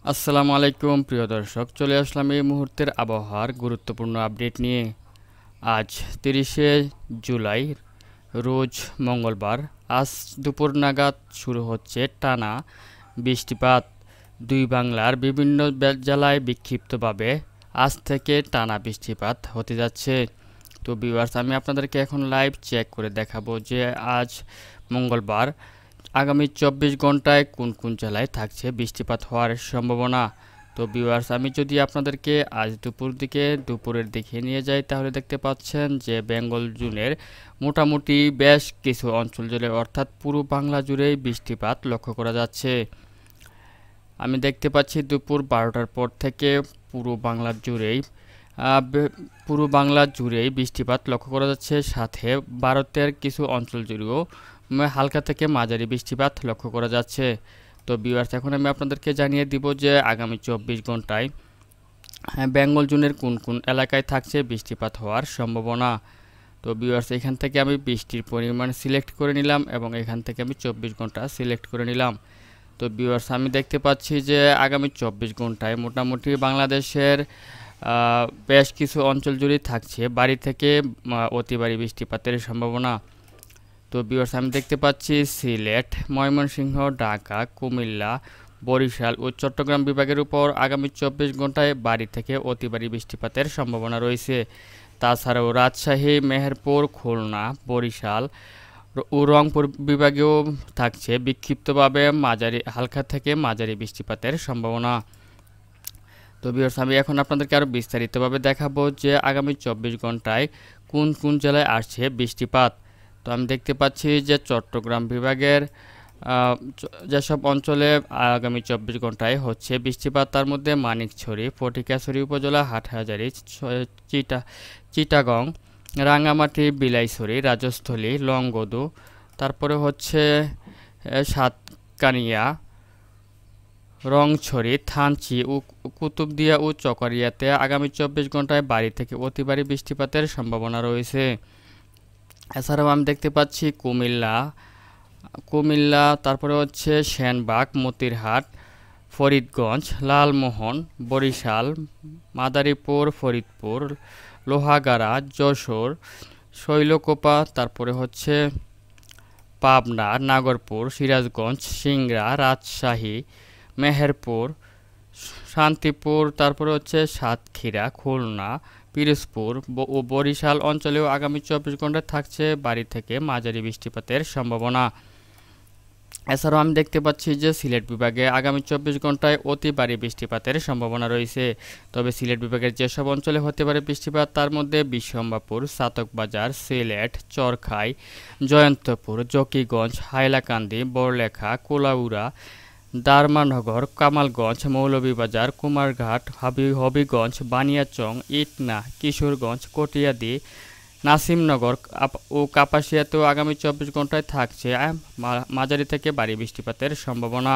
আসসালামু আলাইকুম প্রিয় দর্শক, চলে আসলাম এই মুহূর্তের আবহাওয়ার গুরুত্বপূর্ণ আপডেট নিয়ে। আজ 30শে জুলাই, রোজ মঙ্গলবার। আজ দুপুর নাগাদ শুরু হচ্ছে টানা বৃষ্টিপাত। দুই বাংলার বিভিন্ন জেলায় বিক্ষিপ্তভাবে আজ থেকে টানা বৃষ্টিপাত হতে যাচ্ছে। তো ভিউয়ার্স, আমি আপনাদেরকে এখন লাইভ চেক করে দেখাবো যে আজ মঙ্গলবার আগামী 24 ঘন্টায় কোন কোন জেলায় থাকছে বৃষ্টিপাত হওয়ার সম্ভাবনা। তো ভিউয়ার্স, আমি যদি আপনাদেরকে আজ দুপুরের দিকে নিয়ে যাই, তাহলে দেখতে পাচ্ছেন যে বেঙ্গল জোনের মোটামুটি বেশ কিছু অঞ্চল জুড়ে, অর্থাৎ পুরো বাংলা জুড়েই বৃষ্টিপাত লক্ষ্য করা যাচ্ছে। আমি দেখতে পাচ্ছি দুপুর 12টার পর থেকে পুরো বাংলা জুড়েই বৃষ্টিপাত লক্ষ্য করা যাচ্ছে। সাথে ভারতের কিছু অঞ্চল জুড়েও হালকা থেকে মাঝারি বৃষ্টিপাত লক্ষ্য করা যাচ্ছে। তো ভিউয়ার্স, এখন আমি আপনাদেরকে জানিয়ে দিব যে আগামী 24 ঘন্টায় বেঙ্গল জোনের কোন কোন এলাকায় থাকছে বৃষ্টিপাত হওয়ার সম্ভাবনা। তো ভিউয়ার্স, এখান থেকে আমি বৃষ্টির পরিমাণ সিলেক্ট করে নিলাম এবং এখান থেকে আমি 24 ঘন্টা সিলেক্ট করে নিলাম। তো ভিউয়ার্স, আমি দেখতে পাচ্ছি যে আগামী 24 ঘন্টায় মোটামুটি বাংলাদেশের বেশ কিছু অঞ্চল জুড়েই থাকছে ভারী থেকে অতি ভারী বৃষ্টিপাতের সম্ভাবনা। তো ভিউয়ার্স, আমি দেখতে পাচ্ছি সিলেট, ময়মনসিংহ, ঢাকা, কুমিল্লা, বরিশাল ও চট্টগ্রাম বিভাগের উপর আগামী 24 ঘন্টায় ভারী থেকে অতি ভারী বৃষ্টিপাতের সম্ভাবনা রয়েছে। তাছাড়াও রাজশাহী, মেহেরপুর, খুলনা, বরিশাল ও রংপুর বিভাগেও থাকছে বিক্ষিপ্তভাবে হালকা থেকে মাঝারি বৃষ্টিপাতের সম্ভাবনা। তো ভিউয়ার্স, আমি এখন আপনাদেরকে আরও বিস্তারিতভাবে দেখাবো যে আগামী 24 ঘন্টায় কোন কোন জেলায় আসছে বৃষ্টিপাত। তো আমি দেখতে পাচ্ছি যে চট্টগ্রাম বিভাগের যেসব অঞ্চলে আগামী 24 ঘন্টায় হচ্ছে বৃষ্টিপাত, তার মধ্যে মানিকছড়ি, ফটিকছড়ি উপজেলা, হাটহাজারী, চিটাগং, রাঙ্গামাটি, বিলাইছড়ি, রাজস্থলী, লংগদু, তারপরে হচ্ছে সাতকানিয়া, রংছড়ি, থানচি ও কুতুবদিয়া ও চকরিয়াতে আগামী 24 ঘন্টায় ভারী থেকে অতি ভারী বৃষ্টিপাতের সম্ভাবনা রয়েছে। এছাড়াও আমি দেখতে পাচ্ছি কুমিল্লা, তারপরে হচ্ছে সেনবাগ, মতিরহাট, ফরিদগঞ্জ, লালমোহন, বরিশাল, মাদারীপুর, ফরিদপুর, লোহাগাড়া, যশোর, শৈলকুপা, তারপরে হচ্ছে পাবনা, নাগরপুর, সিরাজগঞ্জ, সিংড়া, রাজশাহী, মেহেরপুর, শান্তিপুর, তারপরে হচ্ছে সাতক্ষীরা, খুলনা, পিরোজপুর ও বরিশাল অঞ্চলেও আগামী 24 ঘন্টায় থাকছে ভারী থেকে মাঝারি বৃষ্টিপাতের সম্ভাবনা। এছাড়াও আমি দেখতে পাচ্ছি যে সিলেট বিভাগে আগামী 24 ঘন্টায় অতি ভারী বৃষ্টিপাতের সম্ভাবনা রয়েছে। তবে সিলেট বিভাগের যেসব অঞ্চলে হতে পারে বৃষ্টিপাত, তার মধ্যে বিশ্বম্বাপুর, চাতকবাজার, সিলেট, চরখাই, জয়ন্তপুর, জকিগঞ্জ, হাইলাকান্দি, বড়লেখা, কুলাউড়া, দারমানগর, কামালগঞ্জ, মৌলভীবাজার, কুমারঘাট, হবিগঞ্জ, বানিয়াচং, ইটনা, কিশোরগঞ্জ, কটিয়াদি, নাসিমনগর ও কাপাসিয়াতেও আগামী 24 ঘন্টায় থাকছে মাঝারি থেকে ভারী বৃষ্টিপাতের সম্ভাবনা।